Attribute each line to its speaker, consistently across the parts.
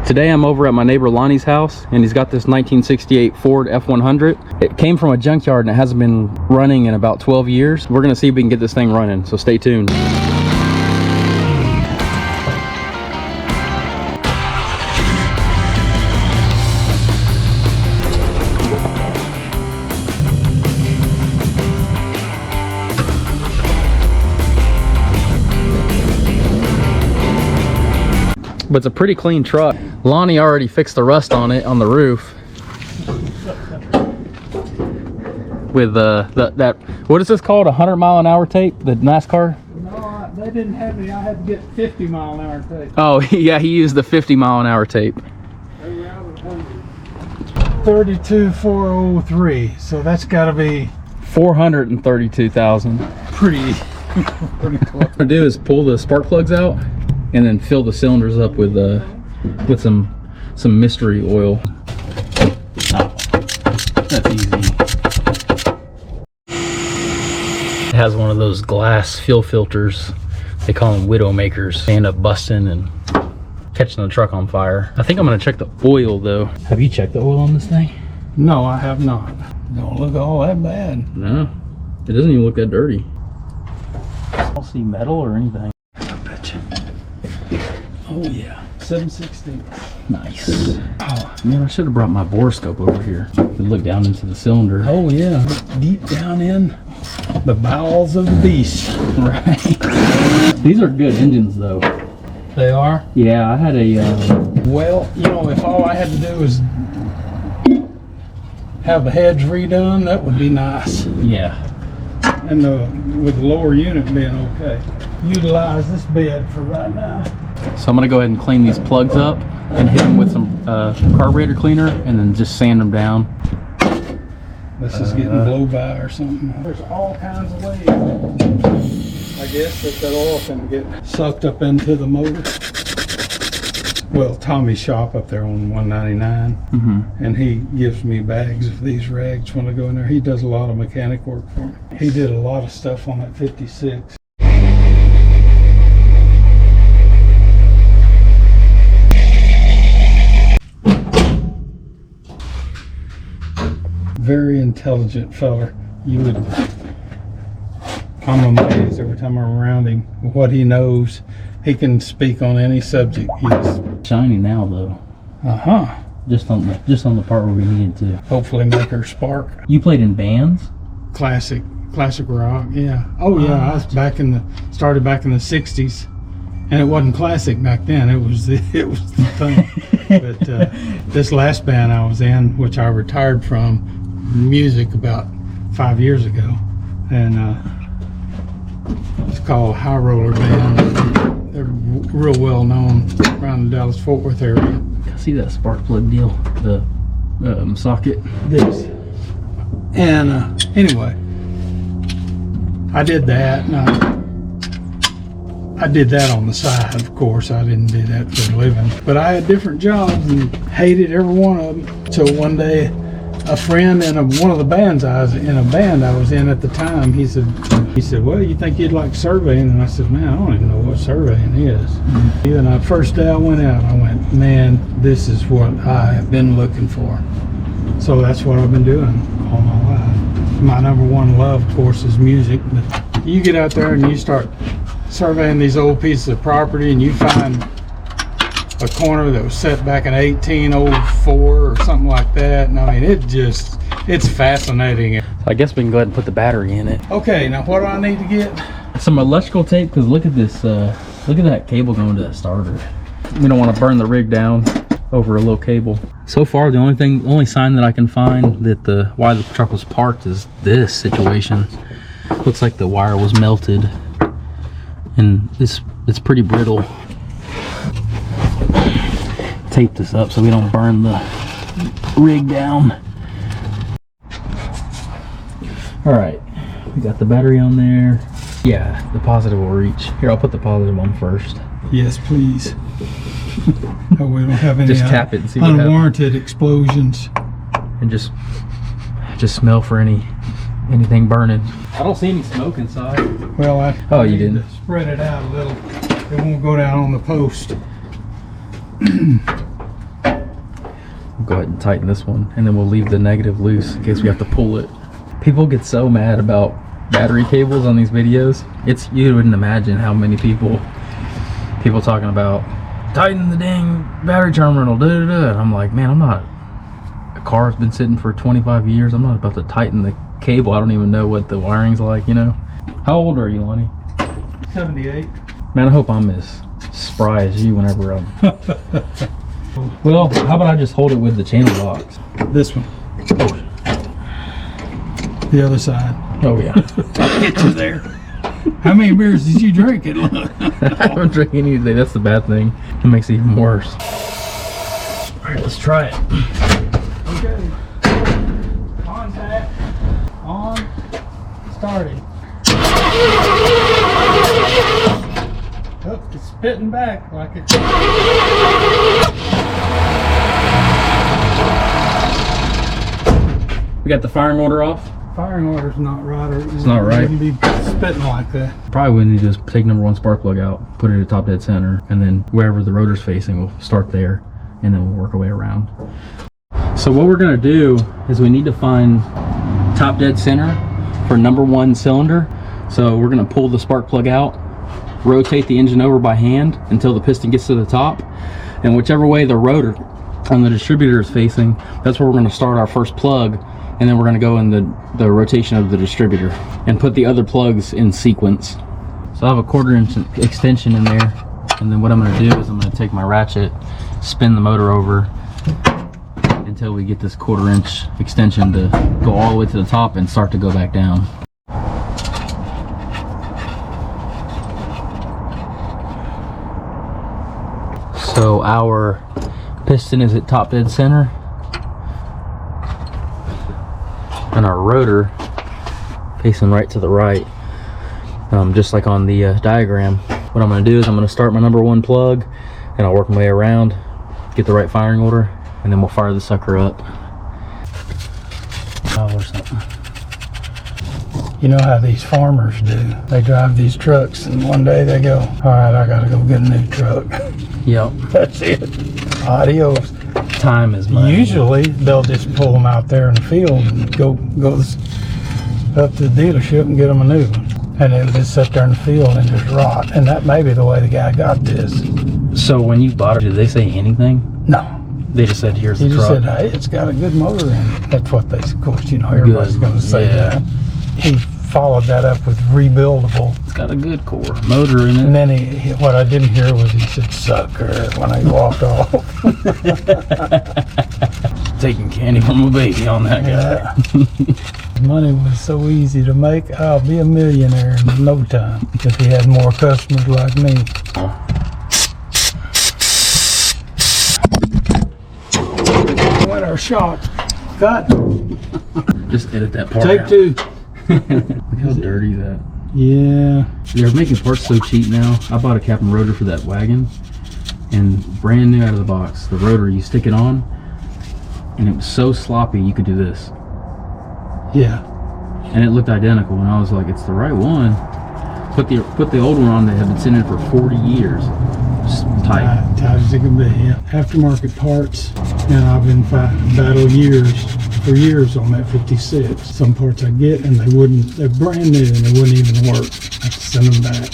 Speaker 1: Today I'm over at my neighbor Lonnie's house, and he's got this 1968 Ford F100. It came from a junkyard and it hasn't been running in about 12 years. We're gonna see if we can get this thing running, so stay tuned. But it's a pretty clean truck. Lonnie already fixed the rust on it on the roof with that what is this called, 100-mile-an-hour tape, the NASCAR?
Speaker 2: No, they didn't have any. I had to get 50-mile-an-hour tape.
Speaker 1: Oh yeah, he used the 50-mile-an-hour tape.
Speaker 2: They were out of 100. 32,403. So that's got to be
Speaker 1: 432,000.
Speaker 2: pretty close.
Speaker 1: What I do is pull the spark plugs out and then fill the cylinders up with some mystery oil. Oh, that's easy. It has one of those glass fuel filters. They call them widow makers. They end up busting and catching the truck on fire. I think I'm gonna check the oil though. Have you checked the oil on this thing?
Speaker 2: No, I have not. Don't look all that bad.
Speaker 1: No, it doesn't even look that dirty. I don't see metal or anything.
Speaker 2: I bet you. Oh yeah, 7/16.
Speaker 1: Nice. Oh man, I should have brought my borescope over here to look down into the cylinder.
Speaker 2: Oh yeah, deep down in the bowels of the beast.
Speaker 1: Right. These are good engines though.
Speaker 2: They are?
Speaker 1: Yeah, I had a
Speaker 2: Well, you know, if all I had to do was have the heads redone, that would be nice.
Speaker 1: yeah.
Speaker 2: And with the lower unit being okay. Utilize this bed for right now.
Speaker 1: So I'm gonna go ahead and clean these plugs up and hit them with some carburetor cleaner and then just sand them down.
Speaker 2: This is getting blow by or something. There's all kinds of ways, I guess, that oil can get sucked up into the motor. Well, Tommy's shop up there on 199, and he gives me bags of these rags when I go in there. He does a lot of mechanic work for me. He did a lot of stuff on that 56. Very intelligent feller. You would. I'm amazed every time I'm around him what he knows. He can speak on any subject. He's
Speaker 1: Shiny now though. Just on the part where we needed to.
Speaker 2: Hopefully make her spark.
Speaker 1: You played in bands?
Speaker 2: Classic rock. Yeah. Oh yeah. I was started back in the '60s, and it wasn't classic back then. It was the thing. But this last band I was in, which I retired from music about 5 years ago, and it's called High Roller Band. They're real well known around the Dallas-Fort Worth area.
Speaker 1: I see that spark plug deal, the socket.
Speaker 2: This. And anyway, I did that, and I did that on the side, of course. I didn't do that for a living. But I had different jobs and hated every one of them. Till one day, a friend in one of the bands I was in at the time, he said, well, you think you'd like surveying? And I said, man, I don't even know what surveying is. Even the first day I went out, I went, man, this is what I have been looking for. So that's what I've been doing all my life. My number one love, of course, is music. But you get out there and you start surveying these old pieces of property, and you find a corner that was set back in 1804 or something like that. And I mean, it's fascinating.
Speaker 1: I guess we can go ahead and put the battery in it.
Speaker 2: Okay, now what do I need to get?
Speaker 1: Some electrical tape, because look at this, look at that cable going to that starter. We don't want to burn the rig down over a low cable. So far, the only sign that I can find that why the truck was parked is this situation. Looks like the wire was melted, and it's pretty brittle. Tape this up so we don't burn the rig down. All right, we got the battery on there. Yeah, the positive will reach. Here, I'll put the positive on first.
Speaker 2: Yes, please. Oh, we don't have any
Speaker 1: just tap it and see what
Speaker 2: unwarranted explosions.
Speaker 1: And just smell for anything burning. I don't see any smoke inside.
Speaker 2: Well,
Speaker 1: oh, you didn't.
Speaker 2: Spread it out a little. It won't go down on the post.
Speaker 1: go ahead and tighten this one, and then we'll leave the negative loose in case we have to pull it. People get so mad about battery cables on these videos. You wouldn't imagine how many people talking about tighten the dang battery terminal, and I'm like, man, I'm not. A car's been sitting for 25 years. I'm not about to tighten the cable. I don't even know what the wiring's like, you know. How old are you, Lonnie?
Speaker 2: 78.
Speaker 1: Man, I hope I'm as spry as you whenever I'm. Well, how about I just hold it with the channel locks?
Speaker 2: This one. The other side.
Speaker 1: Oh yeah.
Speaker 2: I'll get you there. How many beers did you drink it? Look.
Speaker 1: I haven't drank any today. That's the bad thing. It makes it even worse. All right, let's try it.
Speaker 2: Okay. Contact. On. Starting. Oh, it's spitting back like it.
Speaker 1: We got the firing order off.
Speaker 2: Firing order's not right. Or
Speaker 1: it's not right.
Speaker 2: It wouldn't be spitting like that.
Speaker 1: Probably what we need to do is take number 1 spark plug out, put it at top dead center, and then wherever the rotor's facing, we'll start there, and then we'll work our way around. So what we're gonna do is we need to find top dead center for number 1 cylinder. So we're gonna pull the spark plug out, rotate the engine over by hand until the piston gets to the top, and whichever way the rotor on the distributor is facing, that's where we're gonna start our first plug, and then we're gonna go in the rotation of the distributor and put the other plugs in sequence. So I have a 1/4 inch extension in there, and then what I'm gonna do is I'm gonna take my ratchet, spin the motor over until we get this 1/4 inch extension to go all the way to the top and start to go back down. So our piston is at top dead center, and our rotor facing right to the right, just like on the diagram. What I'm going to do is I'm going to start my number 1 plug, and I'll work my way around, get the right firing order, and then we'll fire the sucker up. Oh, or something.
Speaker 2: You know how these farmers do. They drive these trucks, and one day they go, all right, I gotta go get a new truck.
Speaker 1: Yep.
Speaker 2: That's it. Adios.
Speaker 1: Time is money.
Speaker 2: Usually they'll just pull them out there in the field and go up to the dealership and get them a new one. And it'll just sit there in the field and just rot. And that may be the way the guy got this.
Speaker 1: So when you bought it, did they say anything?
Speaker 2: No.
Speaker 1: They just said, here's the
Speaker 2: He just
Speaker 1: truck.
Speaker 2: said, hey, it's got a good motor in it. That's what they, of course, you know, everybody's going to say that. He followed that up with rebuildable.
Speaker 1: It's got a good core motor in it.
Speaker 2: And then what I didn't hear was he said, sucker, when I walked off.
Speaker 1: Taking candy from a baby on that guy.
Speaker 2: Yeah. Money was so easy to make. I'll be a millionaire in no time if he had more customers like me. Our shot. Cut.
Speaker 1: Just edit that part
Speaker 2: Take
Speaker 1: out.
Speaker 2: 2.
Speaker 1: Look how dirty that.
Speaker 2: Yeah.
Speaker 1: They're making parts so cheap now. I bought a cap and rotor for that wagon, and brand new out of the box. The rotor, you stick it on, and it was so sloppy you could do this.
Speaker 2: Yeah.
Speaker 1: And it looked identical, and I was like, it's the right one. Put the old one on that had been sitting in for 40 years. Just tight.
Speaker 2: Tight as it can be, yeah. Aftermarket parts, and I've been battle for years on that 56. Some parts I get and they're brand new and they wouldn't even work. I have to send them back.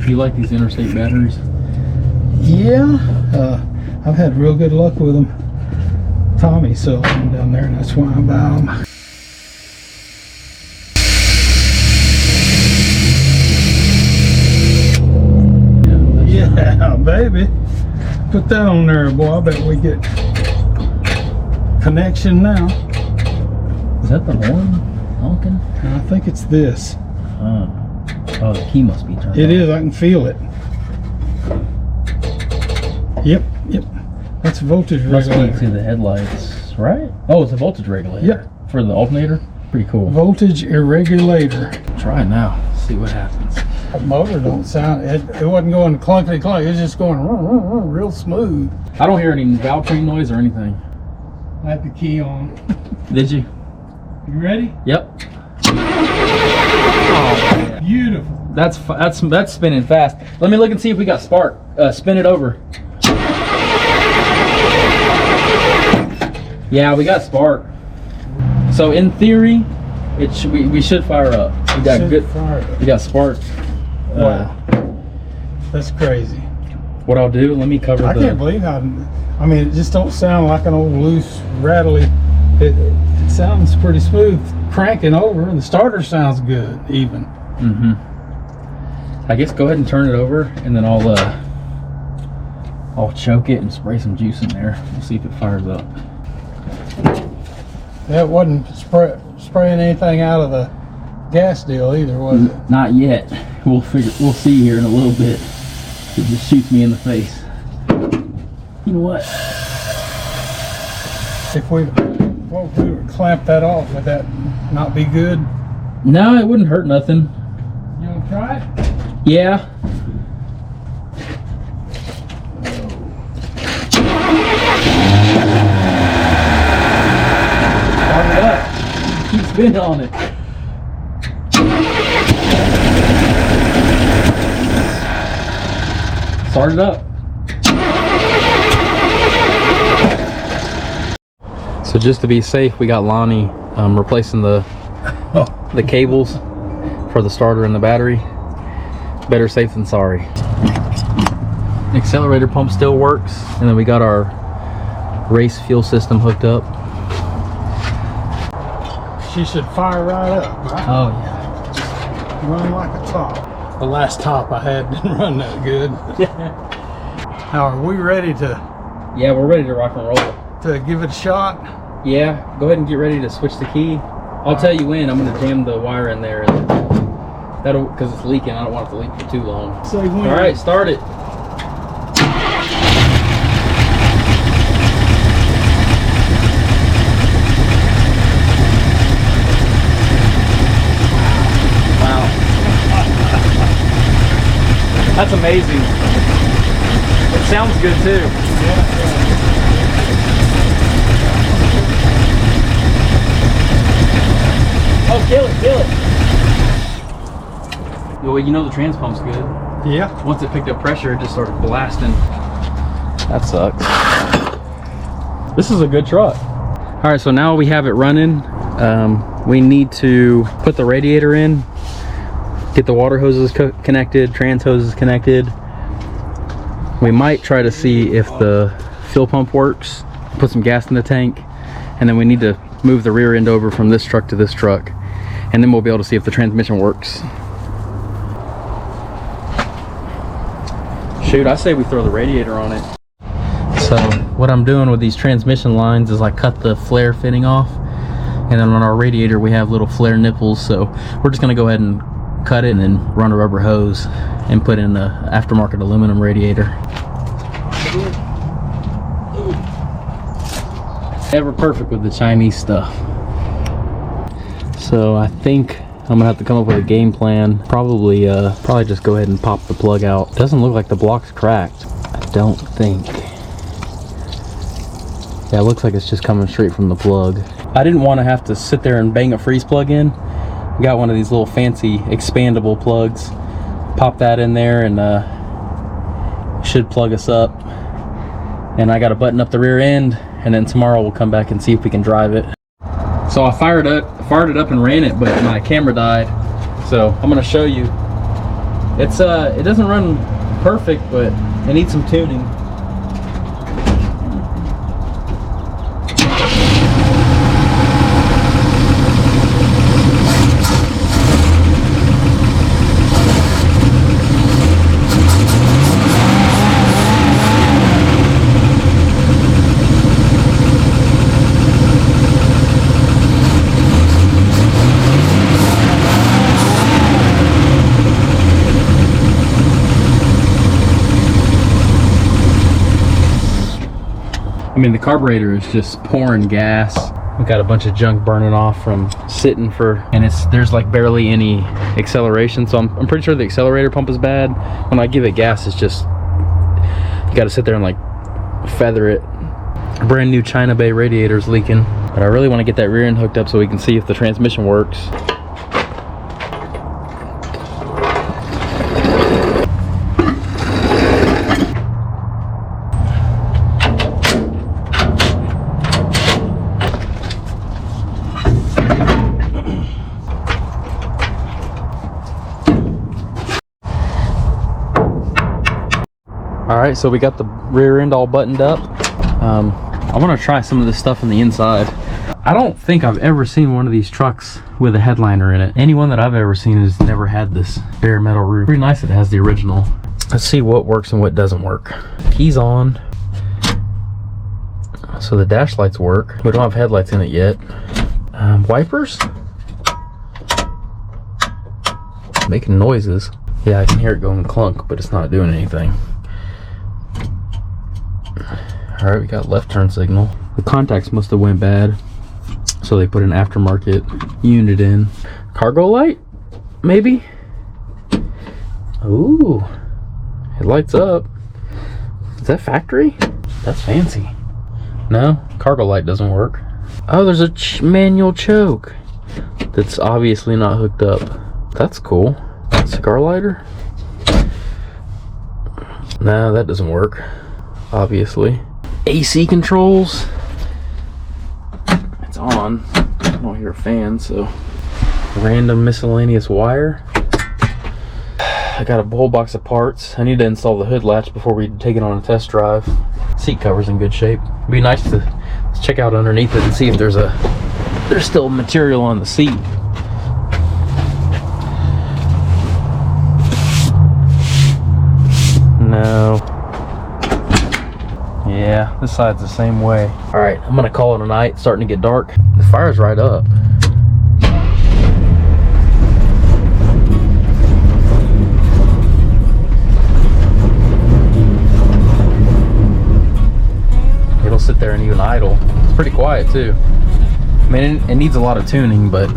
Speaker 1: You like these interstate batteries?
Speaker 2: Yeah, I've had real good luck with them. Tommy sells them down there, and that's why I buy them. Yeah, baby. Put that on there, boy. I bet we get connection now.
Speaker 1: Is that the horn honking?
Speaker 2: I think it's this.
Speaker 1: Oh, the key must be turned
Speaker 2: It
Speaker 1: on.
Speaker 2: is. I can feel it. Yep. That's a voltage
Speaker 1: Must be
Speaker 2: regulator.
Speaker 1: to the headlights, right? Oh, it's a voltage regulator.
Speaker 2: Yep.
Speaker 1: For the alternator. Pretty cool.
Speaker 2: Voltage regulator.
Speaker 1: Try it now. See what happens.
Speaker 2: That motor don't sound. It wasn't going clunkety clunk. It's just going real smooth.
Speaker 1: I don't hear any valve train noise or anything.
Speaker 2: I had the key on.
Speaker 1: Did you?
Speaker 2: You ready?
Speaker 1: Yep.
Speaker 2: Beautiful.
Speaker 1: That's spinning fast. Let me look and see if we got spark. Spin it over. Yeah, we got spark. So in theory, we should fire up. We got We got spark.
Speaker 2: Wow. That's crazy.
Speaker 1: What I'll do, let me cover
Speaker 2: I can't believe how, I mean, it just don't sound like an old loose, rattly. It sounds pretty smooth cranking over, and the starter sounds good even.
Speaker 1: Mm-hmm. I guess go ahead and turn it over, and then I'll choke it and spray some juice in there. We'll see if it fires up.
Speaker 2: That wasn't spraying anything out of the gas deal either, was it?
Speaker 1: Not yet. We'll see here in a little bit. It just shoots me in the face. You know what?
Speaker 2: If we were to clamp that off, would that not be good?
Speaker 1: No, it wouldn't hurt nothing.
Speaker 2: You want to try it?
Speaker 1: Yeah. Start it up. Keep spinning on it. Start it up. So just to be safe, we got Lonnie replacing the cables for the starter and the battery. Better safe than sorry. The accelerator pump still works, and then we got our race fuel system hooked up.
Speaker 2: She should fire right up, right?
Speaker 1: Oh yeah.
Speaker 2: Run like a top. The last top I had didn't run that good. Now, are we ready to?
Speaker 1: Yeah, we're ready to rock and roll.
Speaker 2: To give it a shot?
Speaker 1: Yeah, go ahead and get ready to switch the key. I'll tell you when. I'm gonna jam the wire in there, and that'll, because it's leaking. I don't want it to leak for too long.
Speaker 2: Say when.
Speaker 1: All right, start it. That's amazing. It sounds good too.
Speaker 2: Yeah.
Speaker 1: Oh, kill it, kill it. Well, you know the trans pump's good.
Speaker 2: Yeah.
Speaker 1: Once it picked up pressure, it just started blasting. That sucks. This is a good truck. All right, so now we have it running. We need to put the radiator in, get the water hoses connected, trans hoses connected. We might try to see if the fuel pump works, put some gas in the tank, and then we need to move the rear end over from this truck to this truck, and then we'll be able to see if the transmission works. Shoot, I say we throw the radiator on it. So what I'm doing with these transmission lines is I cut the flare fitting off, and then on our radiator we have little flare nipples, so we're just gonna go ahead and cut it and then run a rubber hose and put in the aftermarket aluminum radiator. Never perfect with the Chinese stuff. So I think I'm gonna have to come up with a game plan. Probably just go ahead and pop the plug out. Doesn't look like the block's cracked. I don't think. Yeah, it looks like it's just coming straight from the plug. I didn't want to have to sit there and bang a freeze plug in. Got one of these little fancy expandable plugs. Pop that in there and should plug us up. And I got to button up the rear end, and then tomorrow we'll come back and see if we can drive it. So I fired it up and ran it, but my camera died. So I'm gonna show you. It doesn't run perfect, but it needs some tuning. I mean, the carburetor is just pouring gas. We got a bunch of junk burning off from sitting for, and there's like barely any acceleration. So I'm pretty sure the accelerator pump is bad. When I give it gas, it's just, you got to sit there and like feather it. A brand new China Bay radiator is leaking, but I really want to get that rear end hooked up so we can see if the transmission works. All right, so we got the rear end all buttoned up. I want to try some of this stuff on the inside. I don't think I've ever seen one of these trucks with a headliner in it. Anyone that I've ever seen has never had this bare metal roof. Pretty nice it has the original. Let's see what works and what doesn't work. Keys on. So the dash lights work. We don't have headlights in it yet. Wipers? Making noises. Yeah, I can hear it going clunk, but it's not doing anything. Alright, we got left turn signal. The contacts must have went bad, so they put an aftermarket unit in. Cargo light? Maybe? Ooh, it lights up. Is that factory? That's fancy. No, cargo light doesn't work. Oh, there's a manual choke that's obviously not hooked up. That's cool. Cigar lighter? No, that doesn't work, obviously. AC controls. It's on. I don't hear a fan, so. Random miscellaneous wire. I got a whole box of parts. I need to install the hood latch before we take it on a test drive. Seat cover's in good shape. It'd be nice to check out underneath it and see if there's still material on the seat. No. Yeah, this side's the same way. All right, I'm gonna call it a night. It's starting to get dark. The fire's right up. It'll sit there and even idle. It's pretty quiet too. I mean, it needs a lot of tuning, but.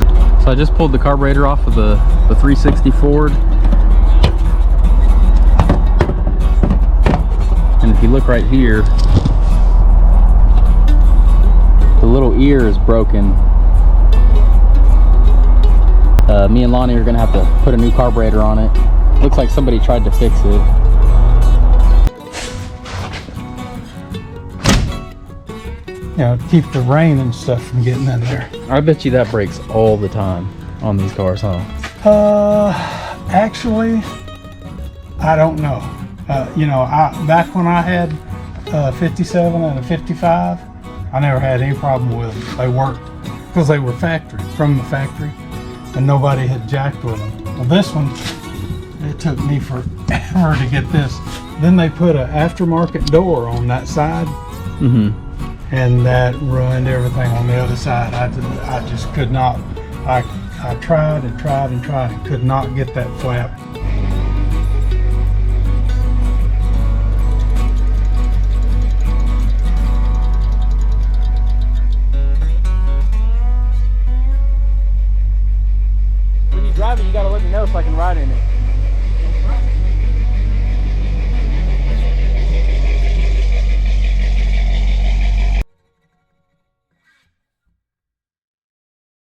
Speaker 1: So I just pulled the carburetor off of the 360 Ford. And if you look right here, the little ear is broken. Me and Lonnie are gonna have to put a new carburetor on it. Looks like somebody tried to fix it.
Speaker 2: You know, keep the rain and stuff from getting in there.
Speaker 1: I bet you that breaks all the time on these cars, huh?
Speaker 2: Actually, I don't know. You know, back when I had a 57 and a 55, I never had any problem with them. They worked because they were from the factory, and nobody had jacked with them. Well, this one, it took me forever to get this. Then they put an aftermarket door on that side, and that ruined everything on the other side. I just could not. I tried and tried and tried and could not get that flap.
Speaker 1: When you drive it, you gotta let me know so I can ride in it.